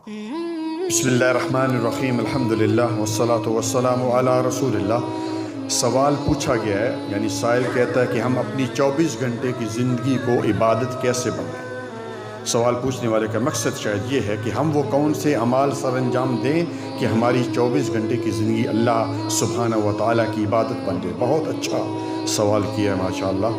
بسم اللہ الرحمن الرحیم الحمدللہ والصلاة والسلام علی رسول اللہ۔ سوال پوچھا گیا ہے، یعنی سائل کہتا ہے کہ ہم اپنی 24 گھنٹے کی زندگی کو عبادت کیسے بنائیں۔ سوال پوچھنے والے کا مقصد شاید یہ ہے کہ ہم وہ کون سے اعمال سر انجام دیں کہ ہماری 24 گھنٹے کی زندگی اللہ سبحانہ و تعالیٰ کی عبادت بن جائے۔ بہت اچھا سوال کیا ہے ماشاءاللہ۔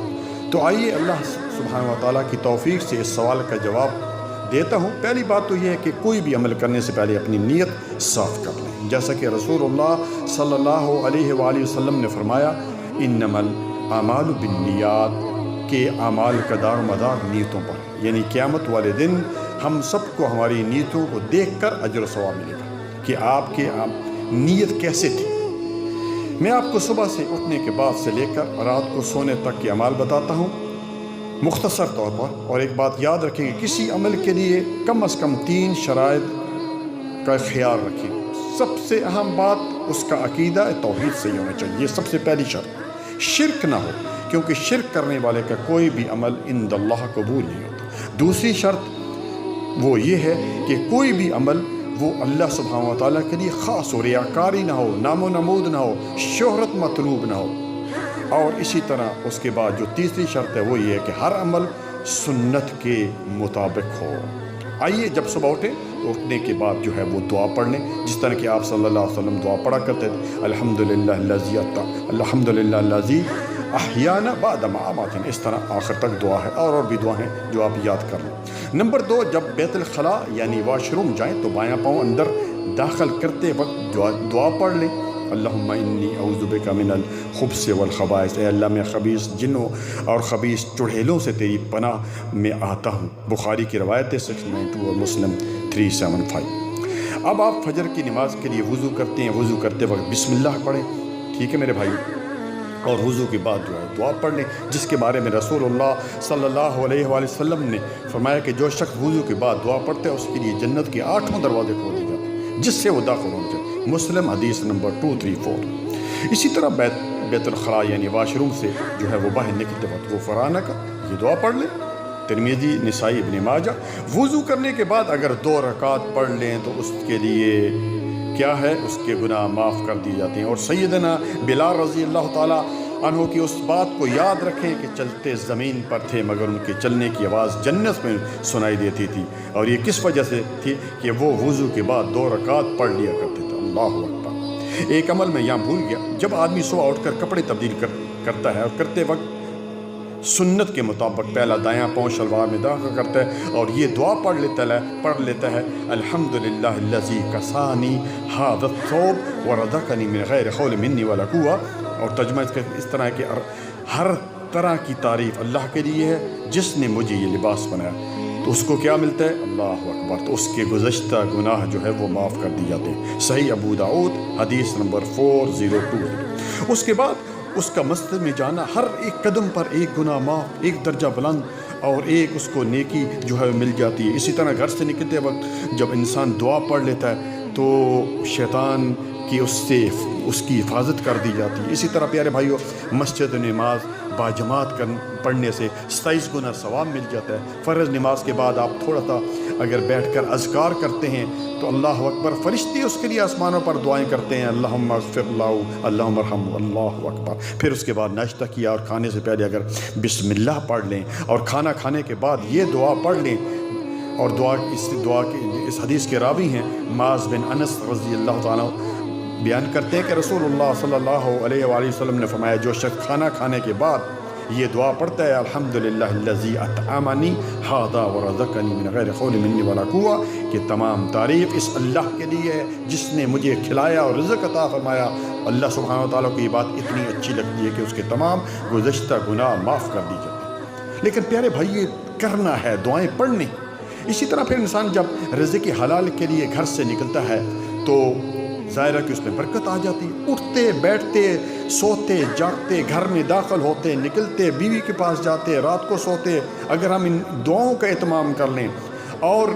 تو آئیے اللہ سبحانہ و تعالیٰ کی توفیق سے اس سوال کا جواب دیتا ہوں۔ پہلی بات تو یہ ہے کہ کوئی بھی عمل کرنے سے پہلے اپنی نیت صاف کر لیں، جیسا کہ رسول اللہ صلی اللہ علیہ وآلہ وسلم نے فرمایا انما الاعمال بالنیات، کہ اعمال کا دار و مدار نیتوں پر ہے، یعنی قیامت والے دن ہم سب کو ہماری نیتوں کو دیکھ کر اجر و ثواب ملے گا کہ آپ کی نیت کیسے تھی۔ میں آپ کو صبح سے اٹھنے کے بعد سے لے کر رات کو سونے تک کے اعمال بتاتا ہوں مختصر طور پر، اور ایک بات یاد رکھیں کہ کسی عمل کے لیے کم از کم 3 شرائط کا خیال رکھیں۔ سب سے اہم بات اس کا عقیدہ توحید صحیح ہونا چاہیے، یہ سب سے پہلی شرط۔ شرک نہ ہو، کیونکہ شرک کرنے والے کا کوئی بھی عمل عند اللہ قبول نہیں ہوتا۔ دوسری شرط وہ یہ ہے کہ کوئی بھی عمل وہ اللہ سبحانہ و تعالیٰ کے لیے خاص ہو، ریاکاری نہ ہو، نام و نمود نہ ہو، شہرت مطلوب نہ ہو۔ اور اسی طرح اس کے بعد جو تیسری شرط ہے وہ یہ ہے کہ ہر عمل سنت کے مطابق ہو۔ آئیے جب صبح اٹھیں تو اٹھنے کے بعد جو ہے وہ دعا پڑھ لیں، جس طرح کہ آپ صلی اللہ علیہ وسلم دعا پڑھا کرتے تھے، الحمدللہ الذی احیانا بعد ما اماتنا، اس طرح آخر تک دعا ہے، اور بھی دعا ہیں جو آپ یاد کر لیں۔ نمبر 2، جب بیت الخلاء یعنی واش روم جائیں تو بایاں پاؤں اندر داخل کرتے وقت دعا پڑھ لیں، اللہم انی اعوذ بک من الخبث والخبائث، اے اللہ میں خبیث جنوں اور خبیث چڑھیلوں سے تیری پناہ میں آتا ہوں۔ بخاری کی روایت ہے 692 اور مسلم 375۔ اب آپ فجر کی نماز کے لیے وضو کرتے ہیں، وضو کرتے وقت بسم اللہ پڑھیں، ٹھیک ہے میرے بھائی، اور وضو کے بعد جو ہے دعا پڑھ لیں، جس کے بارے میں رسول اللہ صلی اللہ علیہ وآلہ وسلم نے فرمایا کہ جو شخص وضو کے بعد دعا پڑھتا ہے اس کے لیے جنت کے 8 دروازے کھول دیے جاتے ہیں جس سے وہ داخل ہونا چاہیے۔ مسلم حدیث نمبر 234۔ اسی طرح بیت الخلاء یعنی واش روم سے جو ہے وہ باہر نکلتے وقت غفرانک یہ دعا پڑھ لیں، ترمذی، نسائی، ابن ماجہ۔ وضو کرنے کے بعد اگر 2 رکعت پڑھ لیں تو اس کے لیے کیا ہے، اس کے گناہ معاف کر دیے جاتے ہیں۔ اور سیدنا بلال رضی اللہ تعالیٰ عنہ کی اس بات کو یاد رکھیں کہ چلتے زمین پر تھے مگر ان کے چلنے کی آواز جنت میں سنائی دیتی تھی، اور یہ کس وجہ سے تھی کہ وہ وضو کے بعد 2 رکعت پڑھ لیا کرتے تھے۔ اللہ اکبر۔ ایک عمل میں یہاں بھول گیا، جب آدمی صبح اٹھ کر کپڑے تبدیل کرتا ہے اور کرتے وقت سنت کے مطابق پہلا دایاں پاؤں شلوار میں داخل کرتا ہے اور یہ دعا پڑھ لیتا ہے الحمدللہ الذی کسانی ھذا الثوب ورزقنی من غیر حول منی ولا قوہ۔ اور ترجمہ اس طرح ہے کہ ہر طرح کی تعریف اللہ کے لیے ہے جس نے مجھے یہ لباس بنایا، تو اس کو کیا ملتا ہے؟ اللہ اکبر، تو اس کے گزشتہ گناہ جو ہے وہ معاف کر دی جاتے ہیں۔ صحیح ابو داؤد حدیث نمبر 4020۔ اس کے بعد اس کا مسجد میں جانا، ہر ایک قدم پر ایک گناہ معاف، ایک درجہ بلند، اور ایک اس کو نیکی جو ہے مل جاتی ہے۔ اسی طرح گھر سے نکلتے وقت جب انسان دعا پڑھ لیتا ہے تو شیطان کی اس کی حفاظت کر دی جاتی ہے۔ اسی طرح پیارے بھائیو، مسجد نماز باجماعت پڑھنے سے 27 گنا ثواب مل جاتا ہے۔ فرض نماز کے بعد آپ تھوڑا سا اگر بیٹھ کر اذکار کرتے ہیں تو اللہ اکبر، فرشتے اس کے لیے آسمانوں پر دعائیں کرتے ہیں، اللہم اغفر لہ، اللہم ارحمہ، اللہ اکبر۔ پھر اس کے بعد ناشتہ کیا اور کھانے سے پہلے اگر بسم اللہ پڑھ لیں، اور کھانا کھانے کے بعد یہ دعا پڑھ لیں، اور اس حدیث کے راوی ہیں معاذ بن انس رضی اللہ تعالیٰ، بیان کرتے ہیں کہ رسول اللہ صلی اللہ علیہ وآلہ وسلم نے فرمایا جو شخص کھانا کھانے کے بعد یہ دعا پڑھتا ہے الحمدللہ الذی اطعمنی ھذا ورزقنی من غیر حول منی ولا قوہ، کہ تمام تعریف اس اللہ کے لیے ہے جس نے مجھے کھلایا اور رزق عطا فرمایا۔ اللہ سبحانہ وتعالیٰ کو یہ بات اتنی اچھی لگتی ہے کہ اس کے تمام گزشتہ گناہ معاف کر دی جاتے ہیں۔ لیکن پیارے بھائی، یہ کرنا ہے، دعائیں پڑھنی۔ اسی طرح پھر انسان جب رزق حلال کے لیے گھر سے نکلتا ہے تو ظاہر ہے کہ اس میں برکت آ جاتی ہے۔ اٹھتے بیٹھتے سوتے جاگتے گھر میں داخل ہوتے نکلتے بیوی کے پاس جاتے رات کو سوتے، اگر ہم ان دعاؤں کا اہتمام کر لیں، اور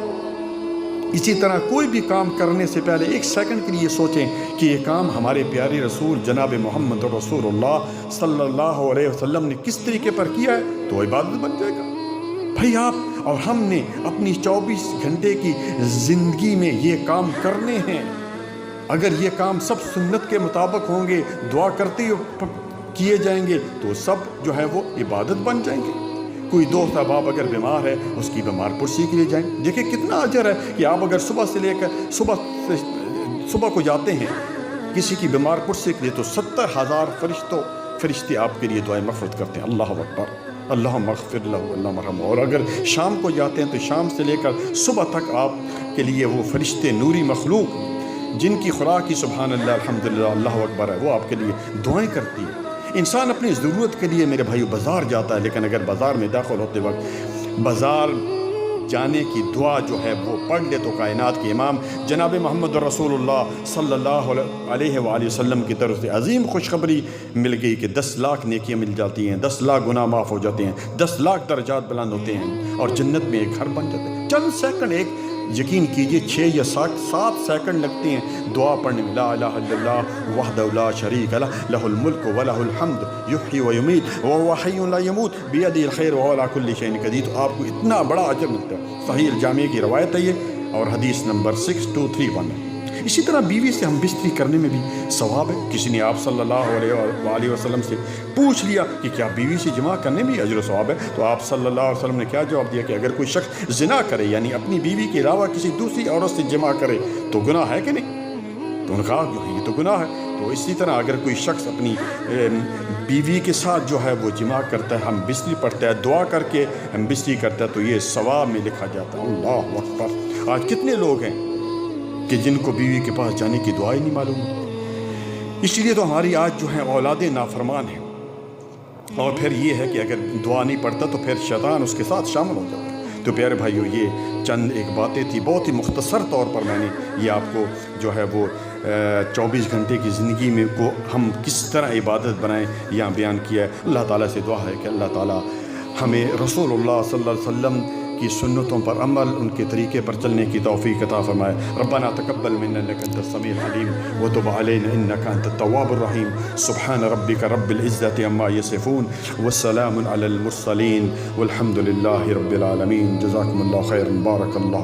اسی طرح کوئی بھی کام کرنے سے پہلے 1 سیکنڈ کے لیے سوچیں کہ یہ کام ہمارے پیارے رسول جناب محمد رسول اللہ صلی اللہ علیہ وسلم نے کس طریقے پر کیا ہے، تو عبادت بن جائے گا۔ بھائی آپ اور ہم نے اپنی 24 گھنٹے کی زندگی میں یہ کام کرنے ہیں۔ اگر یہ کام سب سنت کے مطابق ہوں گے، دعا کرتے کیے جائیں گے، تو سب جو ہے وہ عبادت بن جائیں گے۔ کوئی دوست احباب اگر بیمار ہے، اس کی بیمار پرسی کے لیے جائیں، دیکھیں کتنا اجر ہے کہ آپ اگر صبح سے لے کر صبح کو جاتے ہیں کسی کی بیمار پرسی کے لیے، تو 70,000 فرشتے آپ کے لیے دعائیں مغفرت کرتے ہیں۔ اللہ اکبر، اللہم اغفر لہ، اللہم ارحمہ۔ اور اگر شام کو جاتے ہیں تو شام سے لے کر صبح تک آپ کے لیے وہ فرشتے، نوری مخلوق جن کی خوراک کی سبحان اللہ الحمدللہ اللہ اکبر ہے، وہ آپ کے لیے دعائیں کرتی ہے۔ انسان اپنی ضرورت کے لیے میرے بھائیو بازار جاتا ہے، لیکن اگر بازار میں داخل ہوتے وقت بازار جانے کی دعا جو ہے وہ پڑھ لے، تو کائنات کے امام جناب محمد رسول اللہ صلی اللہ علیہ وآلہ وسلم کی طرف سے عظیم خوشخبری مل گئی کہ 10 لاکھ نیکیاں مل جاتی ہیں، 10 لاکھ گناہ معاف ہو جاتے ہیں، 10 لاکھ درجات بلند ہوتے ہیں، اور جنت میں ایک گھر بن جاتے ہیں۔ چند سیکنڈ، ایک یقین کیجئے 6 یا 7 سیکنڈ لگتے ہیں دعا پڑھنے میں۔ لا الہ الا اللہ وحدہ لا شریک لہ، لہ الملک ولہ الحمد یحیی و یمیت وہو حی لا یموت بیدہ الخیر وہو علی کل شیء قدیر۔ تو آپ کو اتنا بڑا اجر ملتا ہے۔ صحیح الجامع کی روایت ہے یہ، اور حدیث نمبر 6231 ہے۔ اسی طرح بیوی سے ہم بستری کرنے میں بھی ثواب ہے۔ کسی نے آپ صلی اللہ علیہ وآلہ وسلم سے پوچھ لیا کہ کیا بیوی سے جماع کرنے میں اجر و ثواب ہے؟ تو آپ صلی اللہ علیہ وسلم نے کیا جواب دیا کہ اگر کوئی شخص زنا کرے، یعنی اپنی بیوی کے علاوہ کسی دوسری عورت سے جماع کرے، تو گناہ ہے کہ نہیں؟ تو انہوں نے کہا یہ تو گناہ ہے۔ تو اسی طرح اگر کوئی شخص اپنی بیوی کے ساتھ جو ہے وہ جماع کرتا ہے، ہم بستری پڑھتا ہے، دعا کر کے ہم بستری کرتا ہے، تو یہ ثواب میں لکھا جاتا ہے۔ اللہ اکبر۔ آج کتنے لوگ ہیں کہ جن کو بیوی کے پاس جانے کی دعا ہی نہیں معلوم۔ اس لیے تو ہماری آج جو ہے اولادیں نافرمان ہیں۔ اور پھر یہ ہے کہ اگر دعا نہیں پڑھتا تو پھر شیطان اس کے ساتھ شامل ہو جاتا ہے۔ تو پیارے بھائیو، یہ چند ایک باتیں تھی، بہت ہی مختصر طور پر میں نے یہ آپ کو جو ہے وہ 24 گھنٹے کی زندگی میں کو ہم کس طرح عبادت بنائیں یہاں بیان کیا ہے۔ اللہ تعالیٰ سے دعا ہے کہ اللہ تعالیٰ ہمیں رسول اللہ صلی اللہ علیہ وسلم کی سنتوں پر عمل، ان کے طریقے پر چلنے کی توفیق عطا فرمائے۔ ربنا تقبل منا انک انت السمیع العلیم وتب علینا انک انت التواب الرحیم۔ سبحان ربک رب العزۃ عما یصفون والسلام علی المرسلین والحمد للہ رب العالمین۔ جزاکم اللہ خیرا، بارک اللہ۔